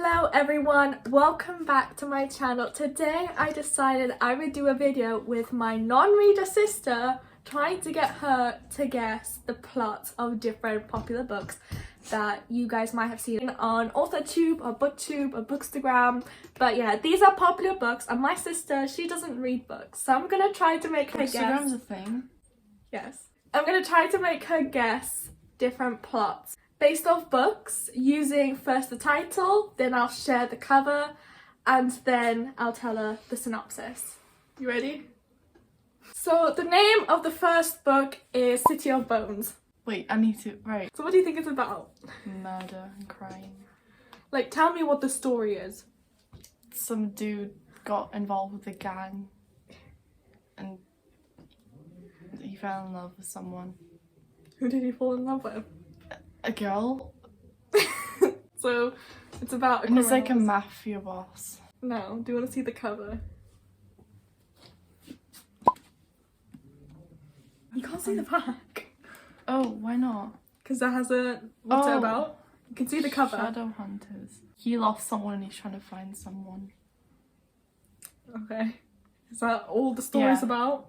Hello everyone, welcome back to my channel. Today I decided I would do a video with my non-reader sister trying to get her to guess the plots of different popular books that you guys might have seen on AuthorTube or BookTube or Bookstagram. But yeah, these are popular books and my sister, she doesn't read books. So I'm gonna try to make her guess. Bookstagram's a thing? Yes. I'm gonna try to make her guess different plots based off books, using first the title, then I'll share the cover, and then I'll tell her the synopsis. You ready? So the name of the first book is City of Bones. Wait, I need to, right. So what do you think it's about? Murder and crime. Like, tell me what the story is. Some dude got involved with a gang and he fell in love with someone. Who did he fall in love with? A girl? So it's about And it's like a mafia boss. No, do you want to see the cover? You can't see the back. Oh, why not? Because that has a... What's it Oh. about? You can see the cover. Shadowhunters. He lost someone and he's trying to find someone. Okay. Is that all the story's Yeah. about?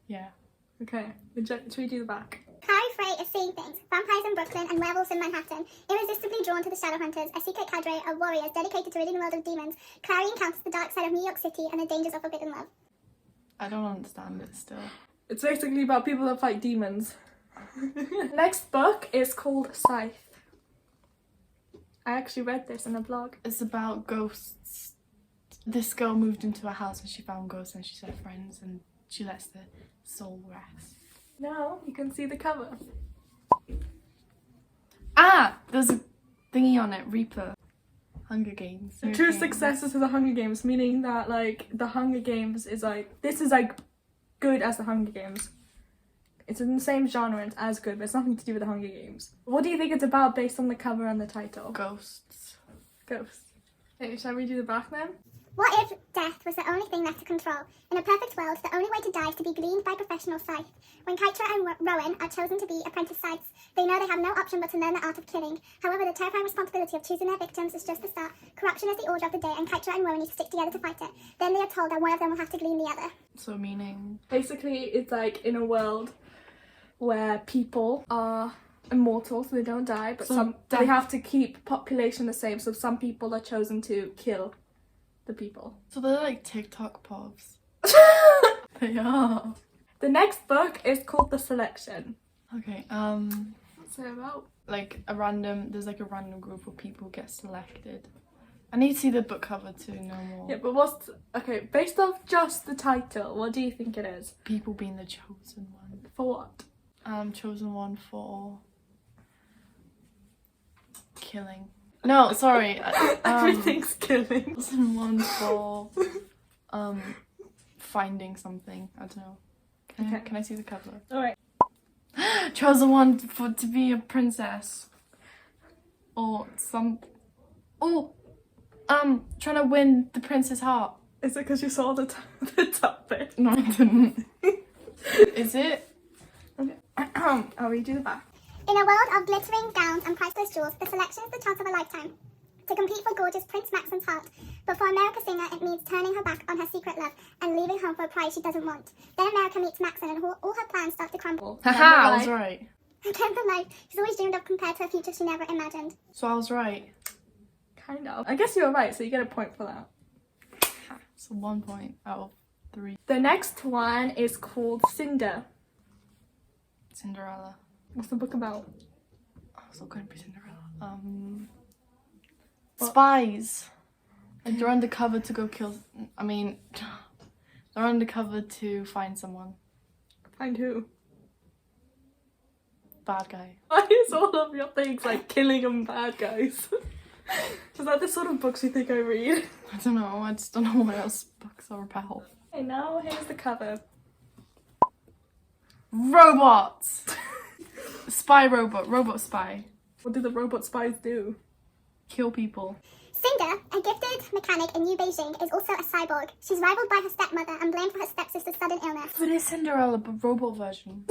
Yeah. Okay. Should we do the back? Carrie Frey is seeing things, vampires in Brooklyn and werewolves in Manhattan. Irresistibly drawn to the Shadowhunters, a secret cadre of warriors dedicated to ridding the world of demons, Clary encounters the dark side of New York City and the dangers of forbidden love. I don't understand it still. It's basically about people that fight demons. Next book is called Scythe. I actually read this in a blog. It's about ghosts. This girl moved into a house and she found ghosts and she's her friends and she lets the soul rest. Now you can see the cover. Ah! There's a thingy on it. Reaper. Hunger Games. The true successor to the Hunger Games, meaning that like the Hunger Games is like, this is like good as the Hunger Games. It's in the same genre and as good, but it's nothing to do with the Hunger Games. What do you think it's about based on the cover and the title? Ghosts. Ghosts. Okay, shall we do the back then? What if death was the only thing left to control? In a perfect world, the only way to die is to be gleaned by professional scythe. When Kytra and Rowan are chosen to be apprentice scythes, they know they have no option but to learn the art of killing. However, the terrifying responsibility of choosing their victims is just the start. Corruption is the order of the day, and Kytra and Rowan need to stick together to fight it. Then they are told that one of them will have to glean the other. So meaning... Basically, it's like in a world where people are immortal, so they don't die, but So they have to keep population the same, so some people are chosen to kill the people. So they're like TikTok povs. They are. The next book is called The Selection. Okay, What's it about? like there's like a random group of people get selected. I need to see the book cover to know more. Yeah, but okay, based off just the title, what do you think it is? People being the chosen one. For what? Chosen one for killing. No, sorry. Everything's killing. Chosen one for finding something. I don't know. Can I see the cover? Alright. Chosen one to be a princess. Or some... Oh! Trying to win the prince's heart. Is it because you saw the top bit? No, I didn't. Is it? Okay. I'll read you the back. In a world of glittering gowns and priceless jewels, the selection is the chance of a lifetime to compete for gorgeous Prince Maxim's heart. But for America Singer, it means turning her back on her secret love and leaving home for a prize she doesn't want. Then America meets Maxim and all her plans start to crumble. Haha, I was right. And then the life she's always dreamed of compared to a future she never imagined. So I was right. Kind of. I guess you were right, so you get a point for that. So 1 point out of 3. The next one is called Cinder. Cinderella. What's the book about? Oh, so gonna be Cinderella. Spies. Like they're undercover to go kill. I mean, they're undercover to find someone. Find who? Bad guy. Why is all of your things like killing and bad guys? Is that the sort of books you think I read? I don't know. I just don't know what else books are about. Okay, now here's the cover. Robots. Spy robot. Robot spy. What do the robot spies do? Kill people. Cinder, a gifted mechanic in New Beijing, is also a cyborg. She's rivaled by her stepmother and blamed for her stepsister's sudden illness. But it's Cinderella, but robot version.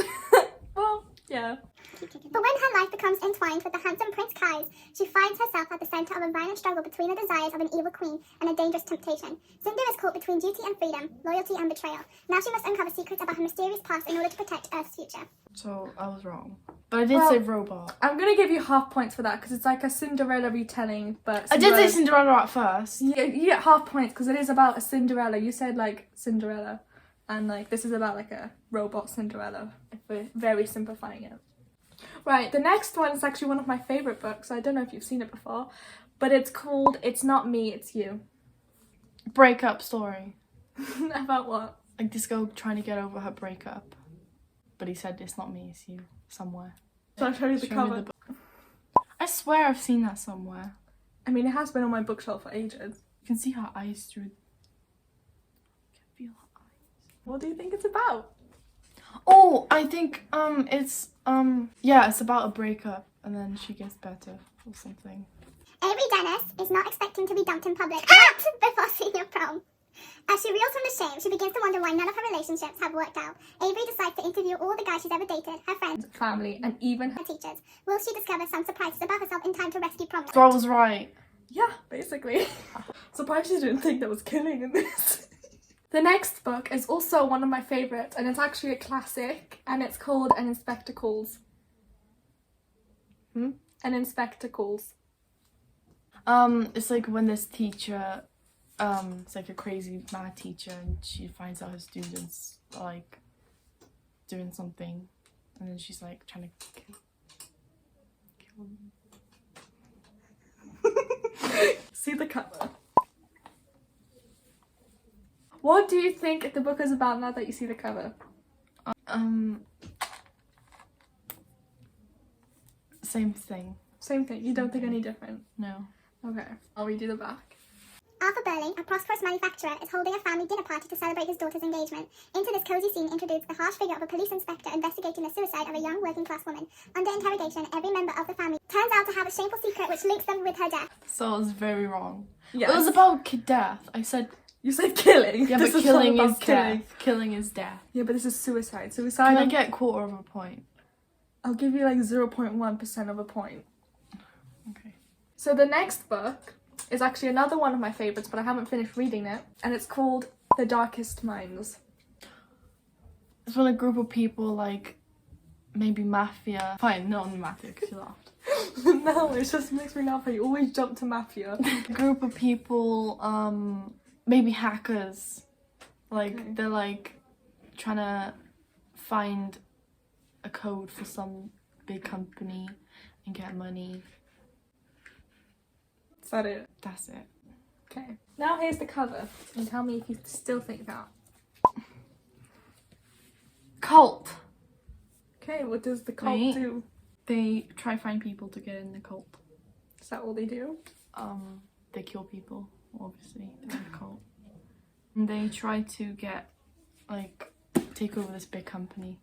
Well, Yeah. But when her life becomes entwined with the handsome Prince Kai's, she finds herself at the centre of a violent struggle between the desires of an evil queen and a dangerous temptation. Cinder is caught between duty and freedom, loyalty and betrayal. Now she must uncover secrets about her mysterious past in order to protect Earth's future. So I was wrong. But I did Well, say robot. I'm gonna give you half points for that because it's like a Cinderella retelling, but I did say Cinderella at first. Yeah, you get half points because it is about a Cinderella. You said like Cinderella, and like this is about like a robot Cinderella. If we're very simplifying it. Right, the next one is actually one of my favorite books. I don't know if you've seen it before, but it's called "It's Not Me, It's You." Breakup story. About what? Like this girl trying to get over her breakup. But he said it's not me, it's you. Somewhere. So I'll show you the Show me cover. the book. I swear I've seen that somewhere. I mean, it has been on my bookshelf for ages. You can see her eyes through. I can feel her eyes. What do you think it's about? Oh, I think it's yeah, it's about a breakup and then she gets better or something. Avery Dennis is not expecting to be dumped in public before senior prom. As she reels from the shame, she begins to wonder why none of her relationships have worked out. Avery decides to interview all the guys she's ever dated, her friends, Family, and even her teachers. Will she discover some surprises about herself in time to rescue prom? So I was right. yeah, basically. Surprised you didn't think there was killing in this. The next book is also one of my favourites, and it's actually a classic, and it's called An Inspector Calls. An Inspector Calls. It's like when this teacher, it's like a crazy mad teacher and she finds out her students are like doing something and then she's like trying to kill them. See the cover. What do you think the book is about now that you see the cover? Same thing. Same thing. You don't think any different? No. Okay. I'll read you the back. Arthur Burley, a prosperous manufacturer, is holding a family dinner party to celebrate his daughter's engagement. Into this cosy scene introduced the harsh figure of a police inspector investigating the suicide of a young working-class woman. Under interrogation, every member of the family turns out to have a shameful secret which links them with her death. So I was very wrong. Yes. It was about death. I said You said killing. yeah, This but is not killing about is death. Killing is death. Yeah, but this is suicide. Can Suicide. I get a quarter of a point? I'll give you like 0.1% of a point. Okay. So the next book is actually another one of my favourites, but I haven't finished reading it, and it's called The Darkest Minds. It's when a group of people like maybe mafia. Fine, not the mafia because you laughed. No, it just makes me laugh. You always jump to mafia. A group of people, maybe hackers. Like Okay. they're like trying to find a code for some big company and get money. Is that it? That's it. Okay. Now here's the cover, and tell me if you still think that. Cult. Okay, what does the cult Right. do? They try to find people to get in the cult. Is that all they do? They kill people, obviously. They're in a cult. And they try to get, like, take over this big company.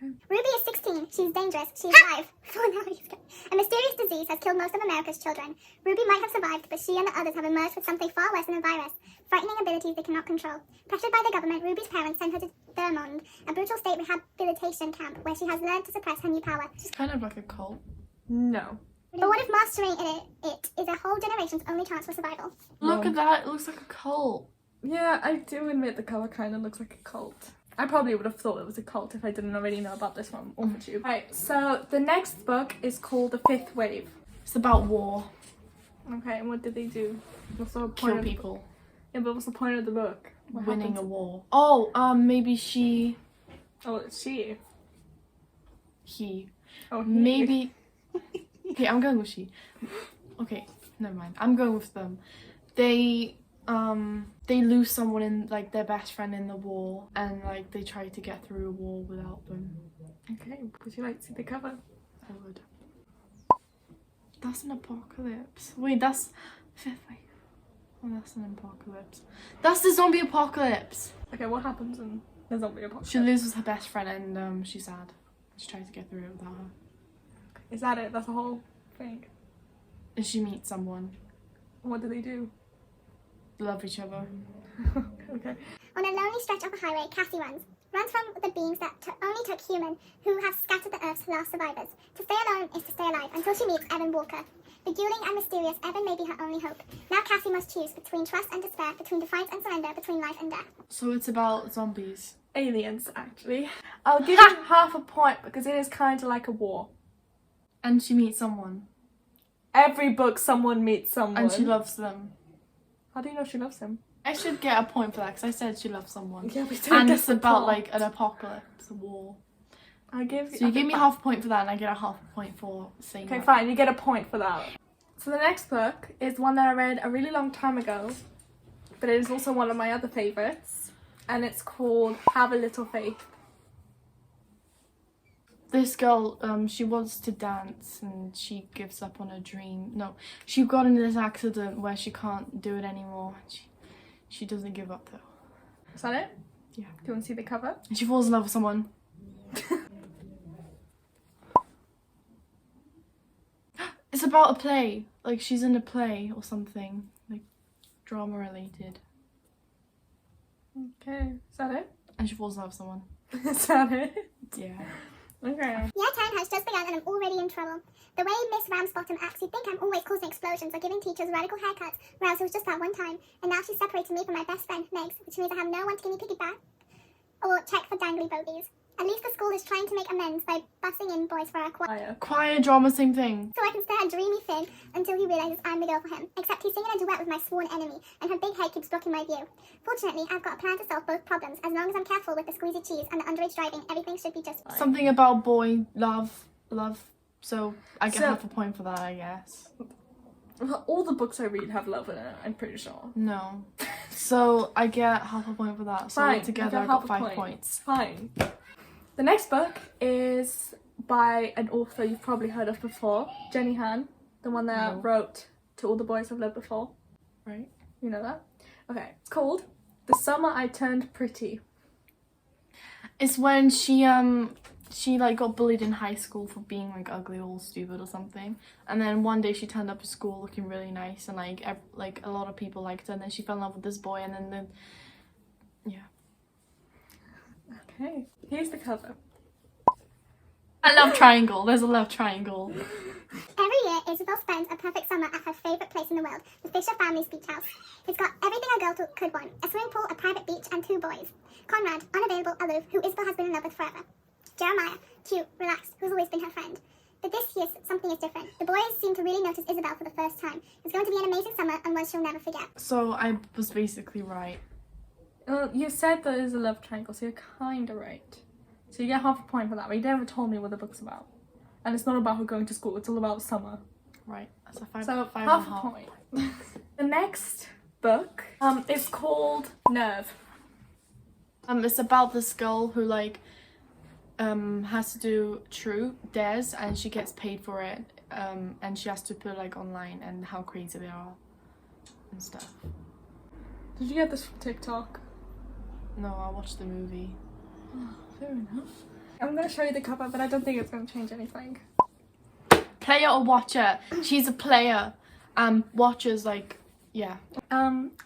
Ruby is 16. She's dangerous. She's alive. Oh, no, he's good. A mysterious disease has killed most of America's children. Ruby might have survived, but she and the others have emerged with something far worse than a virus. Frightening abilities they cannot control. Pressured by the government, Ruby's parents sent her to Thurmond, a brutal state rehabilitation camp where she has learned to suppress her new power. It's kind of like a cult. No. But what if mastering it is a whole generation's only chance for survival? Look at that, it looks like a cult. Yeah, I do admit the cover kind of looks like a cult. I probably would have thought it was a cult if I didn't already know about this one on YouTube. Right, so the next book is called The Fifth Wave. It's about war. Okay, and what did they do? What's the point Kill of people. Yeah, but what's the point of the book? What Winning happens? a war. Oh, maybe she... Oh, it's she. He. Oh, he. Maybe... Okay, I'm going with she. Okay, never mind. I'm going with them. They lose someone in, like, their best friend in the war, and, like, they try to get through a war without them. Okay, would you like to see the cover? I would. That's an apocalypse. Wait, that's fifth wave. Oh, that's an apocalypse. That's the zombie apocalypse. Okay, what happens in the zombie apocalypse? She loses her best friend and she's sad. She tries to get through it without her. Is that it? That's the whole thing? And she meets someone. What do they do? They love each other. Okay. On a lonely stretch of the highway, Cassie runs. runs from the beings that only took human who have scattered the Earth's last survivors. To stay alone is to stay alive until she meets Evan Walker. Beguiling and mysterious, Evan may be her only hope. Now Cassie must choose between trust and despair, between defiance and surrender, between life and death. So it's about zombies. Aliens, actually. I'll give you half a point because it is kind of like a war. And she meets someone. Every book, someone meets someone. And she loves them. How do you know she loves him? I should get a point for that because I said she loves someone. Yeah, we don't And get it's the about plot. like an apocalypse, a war. I'll give you. So you give me half a point for that and I get a half a point for saying Okay, that. fine. You get a point for that. So the next book is one that I read a really long time ago, but it is also one of my other favourites, and it's called Have a Little Faith. This girl, she wants to dance and she gives up on her dream. No, she got into this accident where she can't do it anymore. She doesn't give up though. Is that it? Yeah. Do you want to see the cover? And she falls in love with someone. It's about a play. Like she's in a play or something. Like drama related. Okay. Is that it? And she falls in love with someone. Is that it? Yeah. Okay. Year 10 has just begun and I'm already in trouble. The way Miss Ramsbottom acts, you'd think I'm always causing explosions or giving teachers radical haircuts, whereas it was just that one time. And now she's separated me from my best friend, Megs, which means I have no one to give me piggyback or check for dangly bogies. At least the school is trying to make amends by busing in boys for our choir. Choir, drama, same thing. So I can stare at dreamy Finn until he realises I'm the girl for him. Except he's singing a duet with my sworn enemy, and her big head keeps blocking my view. Fortunately, I've got a plan to solve both problems. As long as I'm careful with the squeezy cheese and the underage driving, everything should be just fine. Something about boy, love. So I get So- half a point for that, I guess. All the books I read have love in it, I'm pretty sure. No. So I get half a point for that. So Fine, together you I get half got a 5 point. points. Fine. The next book is by an author you've probably heard of before, Jenny Han, the one that No. wrote To All the Boys I've Loved Before. Right? You know that? Okay. It's called The Summer I Turned Pretty. It's when she like got bullied in high school for being like ugly or stupid or something, and then one day she turned up to school looking really nice and like a lot of people liked her, and then she fell in love with this boy, and then Okay. Here's the cover. a love triangle. There's a love triangle. Every year, Isabel spends a perfect summer at her favourite place in the world, the Fisher family's beach house. It's got everything a girl could want: a swimming pool, a private beach, and 2 boys. Conrad, unavailable, aloof, who Isabel has been in love with forever. Jeremiah, cute, relaxed, who's always been her friend. But this year, something is different. The boys seem to really notice Isabel for the first time. It's going to be an amazing summer and one she'll never forget. So I was basically right. You said that there's a love triangle, so you're kind of right. So you get half a point for that, but you never told me what the book's about. And it's not about her going to school, it's all about summer. Right. That's a five. So five half and a a half. point. The next book is called Nerve. It's about this girl who like has to do dares and she gets paid for it. And she has to put like online and how crazy they are and stuff. Did you get this from TikTok? No, I watched the movie. Fair enough. I'm going to show you the cover, but I don't think it's going to change anything. Player or watcher? She's a player. Watcher's like, yeah.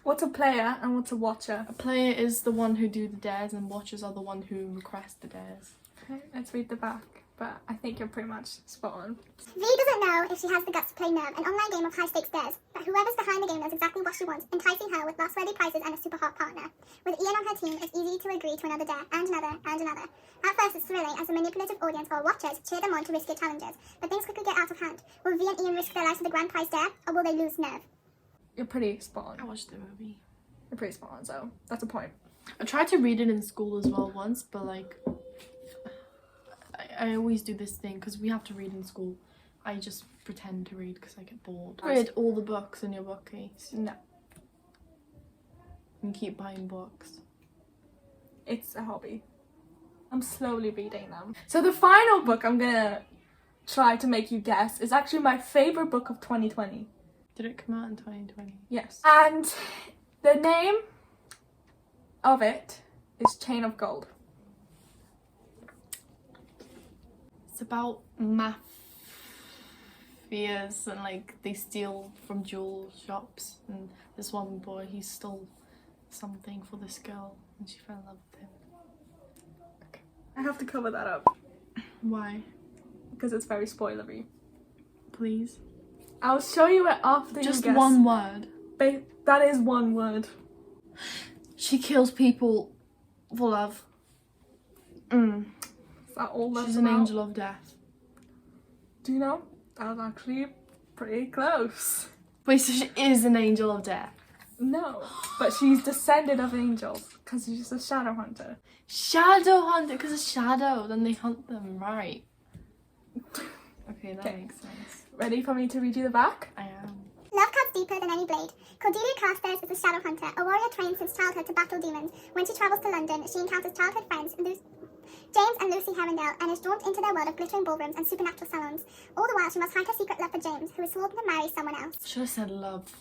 What's a player and what's a watcher? A player is the one who do the dares and watchers are the one who request the dares. Okay, let's read the back, but I think you're pretty much spot on. V doesn't know if she has the guts to play Nerve, an online game of high-stakes dares, but whoever's behind the game knows exactly what she wants, enticing her with loss-worthy prizes and a super hot partner. With Ian on her team, it's easy to agree to another dare, and another, and another. At first, it's thrilling as the manipulative audience or watchers cheer them on to riskier challenges, but things quickly get out of hand. Will V and Ian risk their lives for the grand prize dare, or will they lose Nerve? You're pretty spot I on. watched the movie. You're pretty spot on, so that's a point. I tried to read it in school as well once, but like I always do this thing because we have to read in school. I just pretend to read because I get bored. Read all the books in your bookcase. No, And keep buying books. it's a hobby. I'm slowly reading them. So the final book I'm gonna try to make you guess is actually my favorite book of 2020. Did it come out in 2020? Yes. And the name of it is Chain of Gold. It's about mafias and like they steal from jewel shops, and this one boy he stole something for this girl and she fell in love with him. I have to cover that up Why? because it's very spoilery. Please. I'll show you it after Just you guess. one word. That is one word. She kills people for love. Is that all that's She's an about? angel of death. Do you know? That was actually pretty close. Wait, so she is an angel of death? No, but she's descended of angels because she's a shadow hunter. Shadow hunter, because it's shadow, then they hunt them, right? Okay, that Okay. makes sense. Ready for me to read you the back? I am. Love cuts deeper than any blade. Cordelia Carstairs is a shadow hunter, a warrior trained since childhood to battle demons. When she travels to London, she encounters childhood friends James and Lucy Herondale and is drawn into their world of glittering ballrooms and supernatural salons. All the while, she must hide her secret love for James, who is sworn to marry someone else. Should have said love.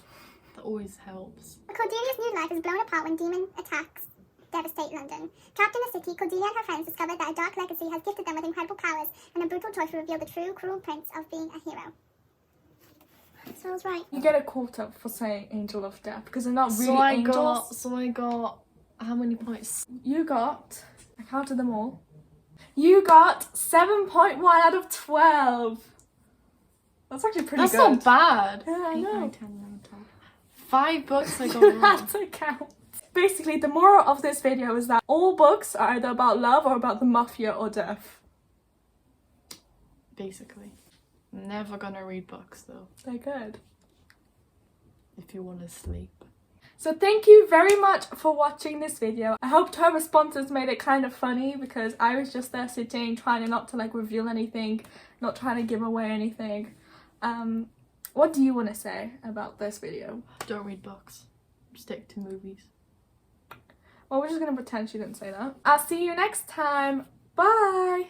That always helps. Cordelia's new life is blown apart when demon attacks devastate London. Trapped in the city, Cordelia and her friends discover that a dark legacy has gifted them with incredible powers and a brutal choice will reveal the true, cruel prince of being a hero. So I was right. You get a quarter for saying angel of death because they're not really angels. So I got how many points? You got, I counted them all. You got 7.1 out of 12. That's actually pretty That's good. not bad. Yeah, I 8, know. 9, 10, 11, 12. 5 books I got You wrong. had to count. Basically, the moral of this video is that all books are either about love or about the mafia or death. Basically. Never gonna read books though, They're good. if you want to sleep. So thank you very much for watching this video. I hope her responses made it kind of funny because I was just there sitting trying not to like reveal anything, not trying to give away anything. What do you want to say about this video? Don't read books. Stick to movies. Well, we're just going to pretend she didn't say that. I'll see you next time. Bye!